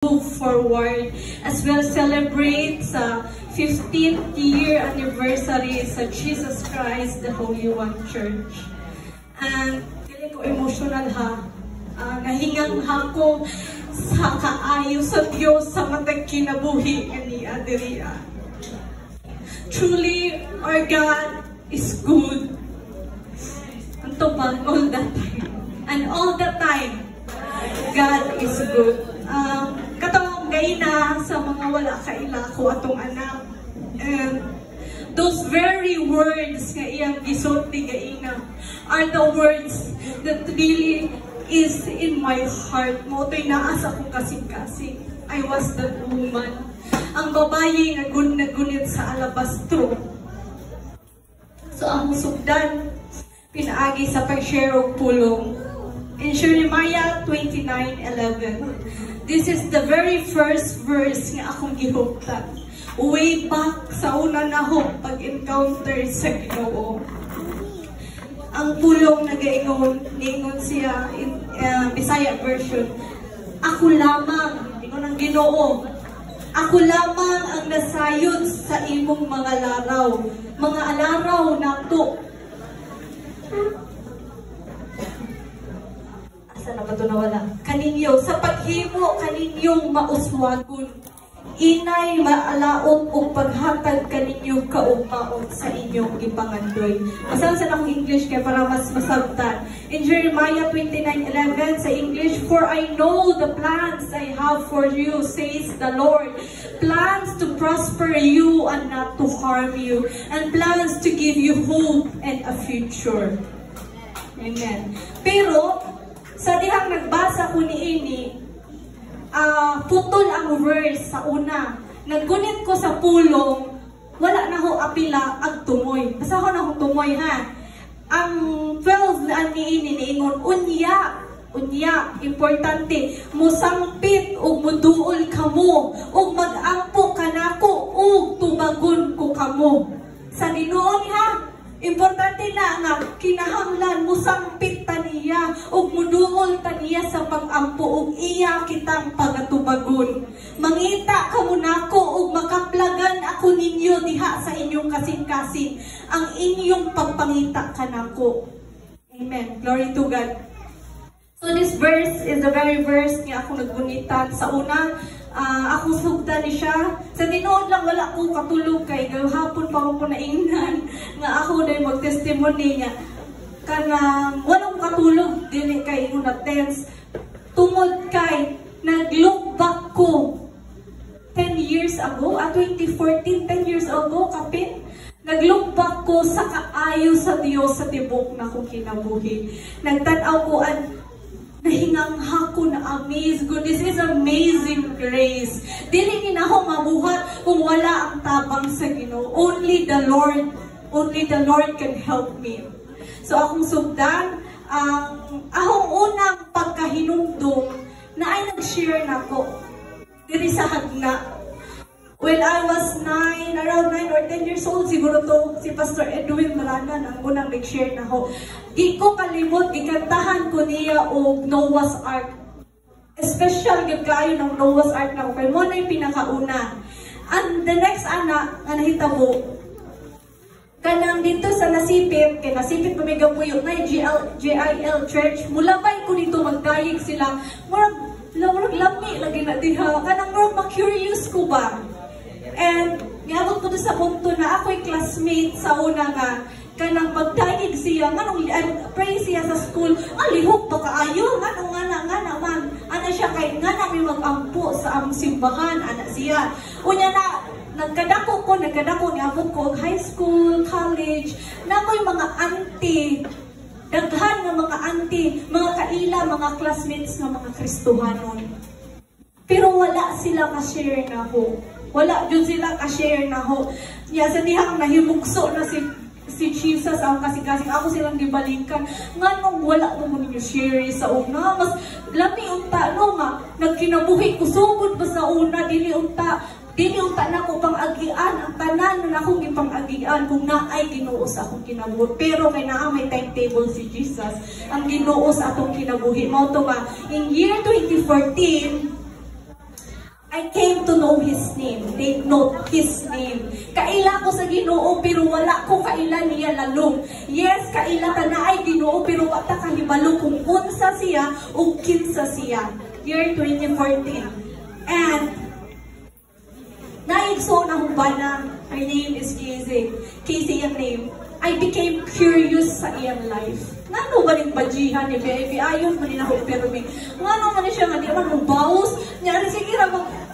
move forward as well celebrate sa 15th year anniversary sa Jesus Christ the Holy One Church. And dili ko emotional ha. Nahingang hako sa kaayo sa Dios sa matag kinabuhi ni Adria. Truly, our God is good. Anto ba? All the time. And all the time, God is good. Katong gayna sa mga wala kaila ko atong anak. And those very words nga iyang gisulti gayna are the words that really is in my heart. Mo to'y naasa kong kasing-kasing. I was that woman. Ang babae nga nagunit sa alabastro. So ang musugdan, pinaagi sa pag-share og pulong. In Jeremiah 29:11, this is the very first verse nga akong gihuptan. Way back sa una na pag-encounter sa Ginoo. Ang pulong niingon siya in Bisaya version. Ako lamang, ingon ang Ginoo. Ako lamang ang nasayod sa imong mga laraw. Mga alaraw nato. Asa na ba ito nawala? Kaninyo, sa paghimo kaninyong mauswagon, inay maalaot o paghatag kaninyo kaugmaon sa inyong ipangandoy. Masang sa akong English kaya para mas masabtan. In Jeremiah 29:11 sa English, for I know the plans I have for you, says the Lord. Plans to prosper you and not to harm you, and plans to give you hope and a future. Amen. Pero, sa dihang nagbasa ko niini, putol ang verse sa una. Naggunit ko sa pulong, wala na ho apila ag tumoy. Basta ho na ho tumoy ha. Ang 12 na niini niingon, unya, importante, musampit o muduol kamo, o mag-ampo kanako, o tubagon ko kamo. Sa Ginoo ha, importante na nga, kinahanglan mo sampit taniya o muduol taniya sa pag-ampo o iya kitang pagatubagon. Mangita ka munako o makaplagan ako ninyo diha sa inyong kasing-kasing ang inyong pagpangita kanako. Amen. Glory to God. So this verse is the very verse nga ako naggunitan sa una. Ako sugda ni siya. Sa tinuod lang wala ko katulog kay gahapon pa ko naingnan nga ako na mag-testimony niya. Kanang wala ko katulog dili kay una tense. Tungod kay nag-look back ko 10 years ago, 2014, 10 years ago kapin. Nag-look back ko sa kaayo sa Dios sa tibok na kong kinabuhi. Nagtanaw ko nahingang hako na amaze. Good, this is amazing grace. Dili ni na ako mabuhat kung wala ang tabang sa Ginoo. Only the Lord can help me. So akong sugdan, akong unang pagkahinumdum na ay nag-share na ko diri sa hagna. When I was around 9 or 10 years old, siguro to, si Pastor Edwin Maranan ang unang nag-share na ho. Di ko kalimot, gikantahan ko niya o Noah's Ark. Special gid kayo ng Noah's Ark na ko. Kaya mo na yung pinakauna. And the next anak, na nahitabo, kanang dito sa Nasipit, kaya Nasipit pamigapuyok na yung GIL Church, mulabay ko dito magdayig sila. Murag lami lagi na diha. Kanang murag ma-curious ko ba? And niabot ko sa punto na ako'y classmate sa una nga kanang pagdaig siya, pray siya sa school, lihok pa kaayo, nga man, ana siya kay, nga namin mag-ampo sa among simbahan, ana siya. Unya na, nagkadako niabot ko, high school, college, na ako'y mga auntie, daghan ng mga auntie, mga kaila, mga classmates ng mga Kristohanon. Pero wala sila ka-share na ho. Wala dyan sila ka-share na ho. Sa dihang nahimugso na si Jesus ang kasing-kasing. Ako silang gibalikan. Nga nung wala mo ninyo share sa una. Mas lami unta no nga. Nagkinabuhi ko. Sugod ba sa una? Dili unta na ko pang-agian. Ang tanan na akong ipang-agian. Kung naay Ginoo sa akong kinabuhi. Pero kay naa may timetable si Jesus. Ang Ginoo sa akong kinabuhi. Mao to ba? In year 2014, I came to know His name. They know His name. Kaila ko sa Ginoo, pero wala ko kaila niya lalong. Yes, kaila ka na ay Ginoo, pero wala kahibalo kung unsa siya o kinsa siya. Year 2014. And naigso na humbana, her name is Casey. Casey ang name. I became curious sa iyang life. Ngano ba rin bajihan ni baby? Ayaw man rin ako pero may ngano man siya nga di man mabawas. Nyari sige ra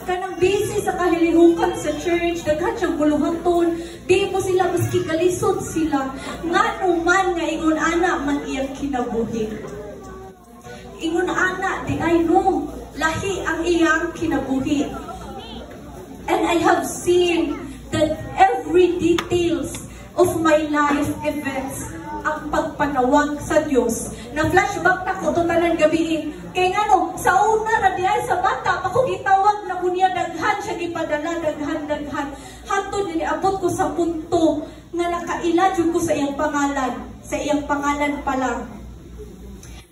kanang busy sa kahilihukan sa church, daghan siyang buluhaton. Di mo sila maski kalisod sila. Ngano man nga ingon ana man iyang kinabuhi. Ingon ana di I know lahi ang iyang kinabuhi. And I have seen that every details of my life events ang pagpanawag sa Diyos. Na flashback na ko totalan gabiin. Kaya nga no, sa una na diay sa bata, ako gitawag na kunya daghan siya gipadala, daghan. Hantod ni abot ko sa punto nga nakaila jud ko sa iyang pangalan. Sa iyang pangalan pa lang.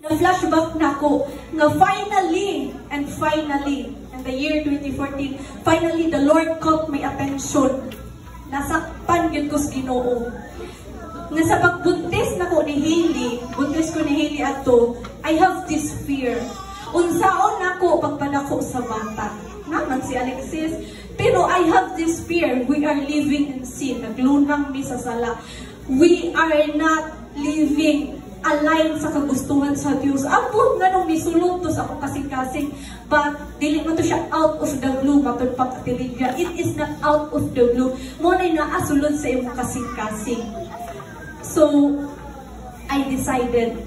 Na flashback na ko nga finally, in the year 2014, finally the Lord caught my attention. Nasakpan yun ko sa Ginoo. Nga sa pagbuntis na ko ni Hailey, ato, I have this fear. Unsaon na ko pagpanako sa bata. Naman si Alexis. Pero I have this fear. We are living in sin. Naglunang mi sa sala. We are not living align sa kagustuhan sa Diyos. Apo nga nung misulot to sa akong kasing-kasing. But, dili mo to siya out of the blue. Matod pagkatiligya. It is not out of the blue. Muna naasulod sa iyong kasing-kasing. So, I decided.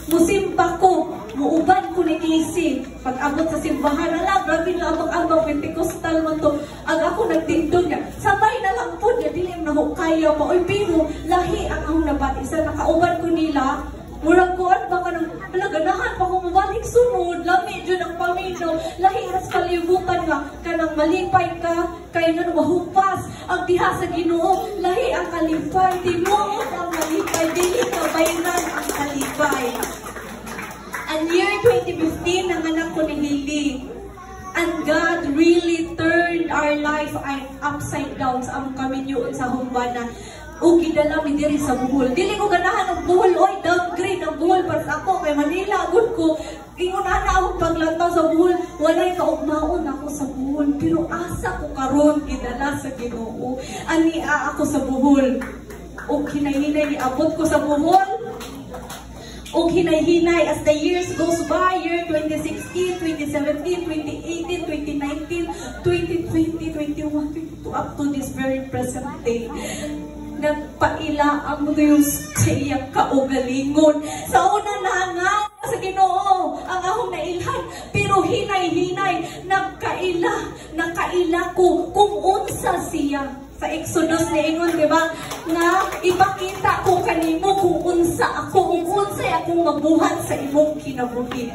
Musimba ko. Muuban ko ni Casey. Pag-abot sa simbahan, grabe na abang-abang, Pentecostal man to. Ang ako nagtindog niya, sabay na lang po niya, dili na ako kaya pa. Oy, pero lahi ang akong nabat. Isa, nakauban ko nila, murag ko, baka nang, ganahan pa kung mabalik sunod, lami dyan ang paminaw, lahi ras kalibutan nga, kanang malipay ka, kaya nga mahumpas, ang diha sa Ginoo, lahi ang kalipay, tinuot ang malipay, dili ka bayran ang kalipay. And year 2015, nanganak ko ni Hailey. And God really turned our life upside down sa among kaminyoon sa humbana. O gidala mi diri sa Bohol. Dili ko ganahan ang Bohol. Oy, downgrade ang Bohol para sa ako. Kay Manila, good ko. Ingon na akong paglantaw sa Bohol. Walay kaugmaon ako sa Bohol. Pero asa ko karon gidala sa Ginoo. Ania ako sa Bohol. O hinay-hinay ni abot ko sa Bohol. O hinay-hinay as the years goes by, year 2016, 2017, 2018, 2019, 2020, 21, 22, up to this very present day. Nagpaila ang Diyos sa iyang kaugalingon. Sa una na nga sa Ginoo ang akong nailhan, pero hinay-hinay, nakaila ko kung unsa siya. Sa Exodus ni Ingon, di ba? Nga ipakita ko kanimo kung unsa akong mabuhat sa imong kinabuhi.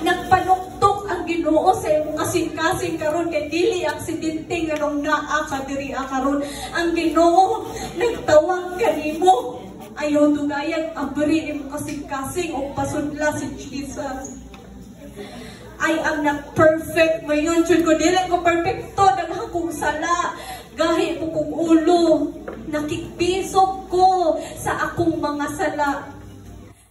Nagpanuktok ang Ginoo sa imong kasing-kasing karon kay dili aksidente nga nung naa ka diri karon. Ang Ginoo nagtawag kanimo. Ayaw dugayag abri imong kasing-kasing o pasudla si Jesus. I am not perfect. Mayon jud ko dili ko perfecto, daghan kong sala. Gahi ko kong ulo, nakikbisog ko sa akong mga sala.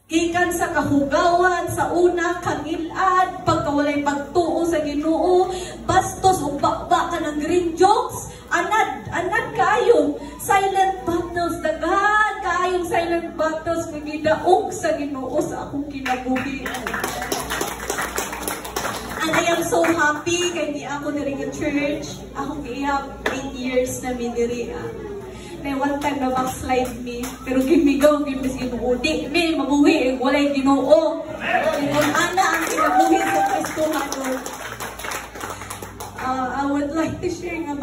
Gikan sa kahugawan, sa una, kangilad, pagkawalay pagtuo sa Ginoo, bastos o bakba ka ng green jokes, anad kayo. Silent battles, daghan kayong silent battles, magidaog sa Ginoo sa akong kinabuhi. And I am so happy kay di ako diri nga church. Ako gihap 8 years na mi diri. May one time na backslide mi, pero gimigaw gyud mis Ginoo. Di mi mabuhi walay Ginoo. Kung ana ang kinabuhi sa Kristo hanon. I would like to share nga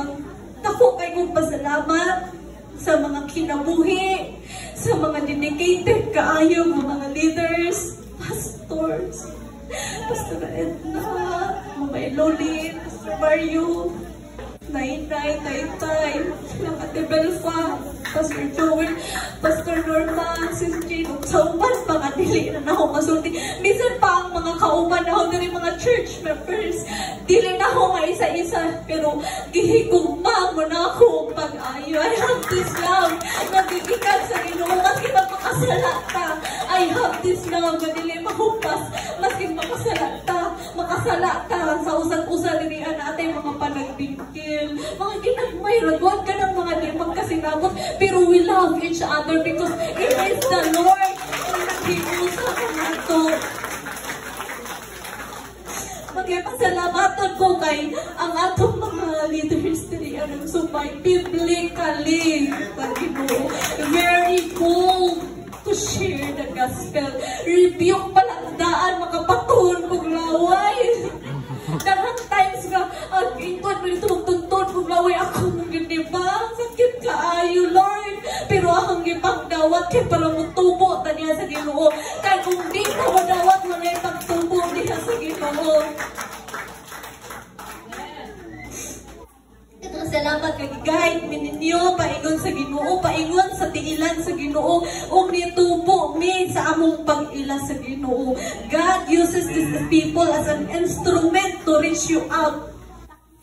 dako kay kong pasalamat sa mga kinabuhi, sa mga dedicated kaayo mga leaders, pastors, Pastor Edna, Mama Elolin, Pastor Mario, Nainay, Taytay, Ate Belfa, Pastor Joel, Pastor Norma, Sis Jane, sauman pa nga dili na ako masulti. Minsan pa ang mga kauban na ako dili mga church members, dili na ako nga isa-isa, pero gihigugma mo na ako pag-ayo. I have this love, nagigikan sa Ginoo, maski magpakasala ka. I have this love, na dili mahupas, maski makasala ka sa usag-usa dili natin mga panagbingkil, mga ginagmay, ragwag ka ng mga di magkasinabot, pero we love each other because it is the Lord ang nag-iusa ka nato. Magpasalamaton ko kay ang atong mga leaders dili ang sumay biblically, very bold to share the gospel. Rebuke palagdaan, makapatuhon kong laway. Darang times nga, ang ingkod mo dito magtuntun kong laway ako mong ginibang. Sakit kaayo, Lord. Pero akong gipang dawat kay para mutubo ta niya sa Ginoo. Kaya kung di ka madawat mo na yung pagtubo niya sa Ginoo. Salamat kay guide mininyo paingon sa Ginoo, paingon sa tiilan sa Ginoo, ug nitubo mi sa among pag-ila sa Ginoo. God uses these people as an instrument to reach you out,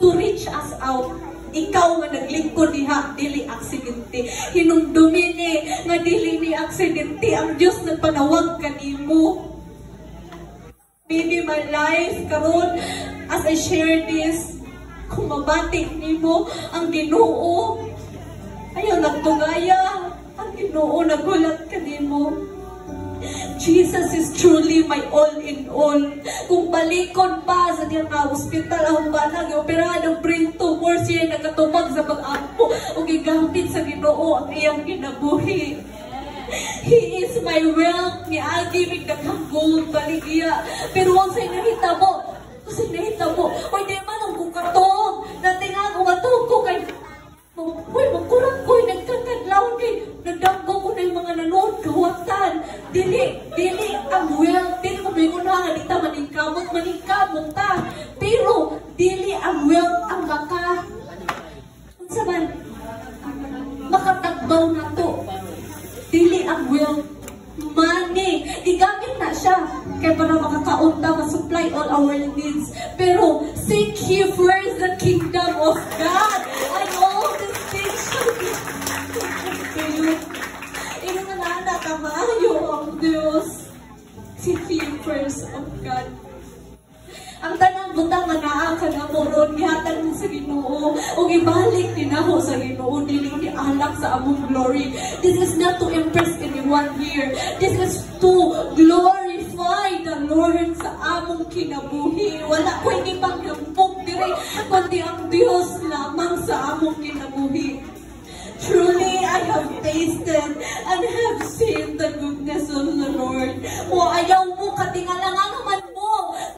to reach us out. Ikaw nga naglingkod diha, dili aksidente. Hinumdumi ni nga dili ni aksidente, ang Dios nagpanawag kanimo. Maybe my life karon as I share this, kung mabating nimo ang Ginoo, ayaw nagtugaya, ang Ginoo nagulat kanimo. Jesus is truly my all in all. Kung balikon pa sa diyang na hospital, ang banag, operado, brain tumor, siya nagatumag sa pag-ampo, o gigamit sa Ginoo ang iyang kinabuhi. He is my wealth, ni Agi, nagkakang gold, baligya. Pero ang sa'y nahitabo, kasi nahitabo, o di man ang kukatong, dati nga kumatong ko kay, uy, magkurang ko, nagkakadlaw kay, nagdanggo ko na yung mga nanood, kawatan. Dili ang wealth, dili ko may una, dita maningkamot ta. Pero, dili ang wealth ang saban, makatagbaw na to. Dili ang wealth, money, igamit na siya kaya para makakaunta, ma-supply all our needs. Pero seek ye first the kingdom of God and all these things shall be added to you. Inanana kamayo ang Diyos. Seek ye first of God. Ang tanang butang nga naa ka na mo ron, gihatag mo sa Ginoo, o ibalik din ako sa Ginoo, dili alak sa among glory. This is not to impress anyone here. This is to glorify the Lord sa among kinabuhi. Wala ko hindi paglampok diri, kundi ang Dios lamang sa among kinabuhi. Truly, I have tasted and have seen the goodness of the Lord. O ayaw mo, katingalangan